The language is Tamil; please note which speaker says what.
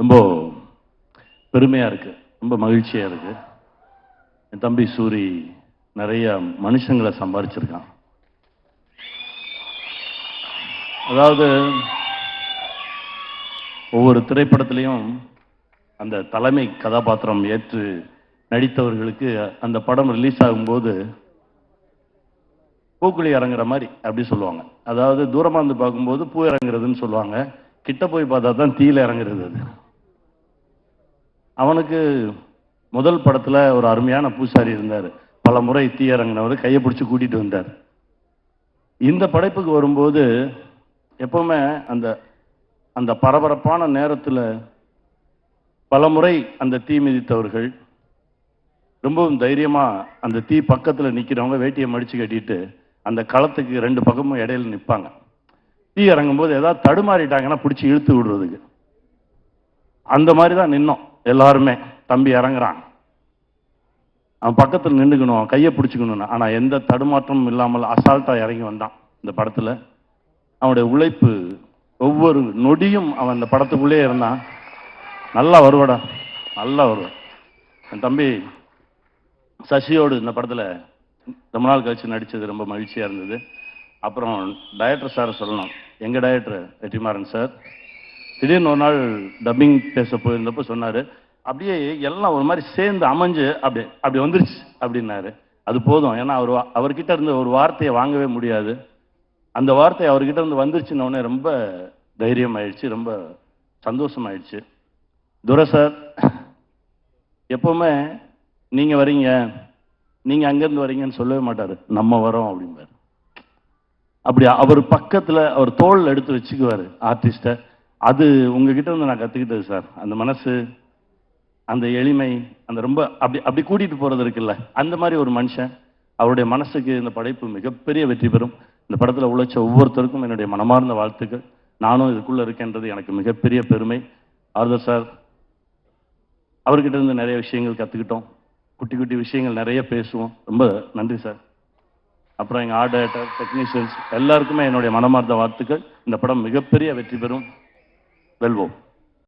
Speaker 1: ரொம்ப பெருமையாக இருக்குது, ரொம்ப மகிழ்ச்சியாக இருக்குது. என் தம்பி சூரி நிறைய மனுஷங்களை சம்பாதிச்சிருக்கான். அதாவது ஒவ்வொரு திரைப்படத்திலையும் அந்த தலைமை கதாபாத்திரம் ஏற்று நடித்தவர்களுக்கு அந்த படம் ரிலீஸ் ஆகும்போது பூக்குழி இறங்குற மாதிரி அப்படி சொல்லுவாங்க. அதாவது தூரமாக இருந்து பார்க்கும்போது பூ இறங்குறதுன்னு சொல்லுவாங்க, கிட்ட போய் பார்த்தா தான் தீயில இறங்குறது. அது அவனுக்கு முதல் படத்தில் ஒரு அருமையான பூசாரி இருந்தார், பல முறை தீ இறங்கினவர், கையை பிடிச்சி கூட்டிகிட்டு வந்தார். இந்த படைப்புக்கு வரும்போது எப்பவுமே அந்த அந்த பரபரப்பான நேரத்தில் பல முறை அந்த தீ மிதித்தவர்கள் ரொம்பவும் தைரியமாக அந்த தீ பக்கத்தில் நிற்கிறவங்க வேட்டியை மடித்து கட்டிட்டு அந்த களத்துக்கு ரெண்டு பக்கமும் இடையில நிற்பாங்க. தீ இறங்கும்போது ஏதாவது தடுமாறிட்டாங்கன்னா பிடிச்சி இழுத்து விடுறதுக்கு. அந்த மாதிரி தான் நின்னோம் எல்லாருமே. தம்பி இறங்குறான், அவன் பக்கத்தில் நின்றுக்கணும், கையை பிடிச்சிக்கணும். ஆனால் எந்த தடுமாற்றமும் இல்லாமல் அசால்ட்டாக இறங்கி வந்தான். இந்த படத்தில் அவனுடைய உழைப்பு ஒவ்வொரு நொடியும் அவன் அந்த படத்துக்குள்ளே இருந்தான். நல்லா வருவாடா, நல்லா வருவான். என் தம்பி சசியோடு இந்த படத்தில் ரொம்ப நாள் கழிச்சு நடித்தது ரொம்ப மகிழ்ச்சியாக இருந்தது. அப்புறம் டைரக்டர் சார் சொல்லணும், எங்கள் டைரக்டர் வெற்றிமாறன் சார் திடீர்னு ஒரு நாள் டப்பிங் பேச போயிருந்தப்போ சொன்னார், அப்படியே எல்லாம் ஒரு மாதிரி சேர்ந்து அமைஞ்சு அப்படி வந்துருச்சு அப்படின்னாரு. அது போதும், ஏன்னா அவர்கிட்ட இருந்து ஒரு வார்த்தையை வாங்கவே முடியாது. அந்த வார்த்தை அவர்கிட்ட இருந்து வந்துருச்சுன்னொடனே ரொம்ப தைரியம் ஆயிடுச்சு, ரொம்ப சந்தோஷமாயிடுச்சு. துரை சார் எப்பவுமே நீங்கள் வரீங்க, நீங்கள் அங்கேருந்து வரீங்கன்னு சொல்லவே மாட்டார், நம்ம வரோம் அப்படிம்பார். அப்படி அவர் பக்கத்தில் அவர் தோள் எடுத்து வச்சுக்குவார் ஆர்டிஸ்ட்டை. அது உங்ககிட்ட இருந்து நான் கற்றுக்கிட்டது சார். அந்த மனசு, அந்த எளிமை, அந்த ரொம்ப அப்படி கூட்டிகிட்டு போகிறது இருக்குல்ல, அந்த மாதிரி ஒரு மனுஷன். அவருடைய மனசுக்கு இந்த படைப்பு மிகப்பெரிய வெற்றி பெறும். இந்த படத்தில் உழைச்ச ஒவ்வொருத்தருக்கும் என்னுடைய மனமார்ந்த வாழ்த்துக்கள். நானும் இதுக்குள்ளே இருக்கேன்றது எனக்கு மிகப்பெரிய பெருமை. ஆறுதல் சார், அவர்கிட்ட இருந்து நிறைய விஷயங்கள் கற்றுக்கிட்டோம், குட்டி குட்டி விஷயங்கள் நிறைய பேசுவோம். ரொம்ப நன்றி சார். அப்புறம் எங்கள் ஆர்ட் டைரக்டர், டெக்னீஷியன்ஸ் எல்லாருக்குமே என்னுடைய மனமார்ந்த வாழ்த்துக்கள். இந்த படம் மிகப்பெரிய வெற்றி பெறும். வெல்வோம்.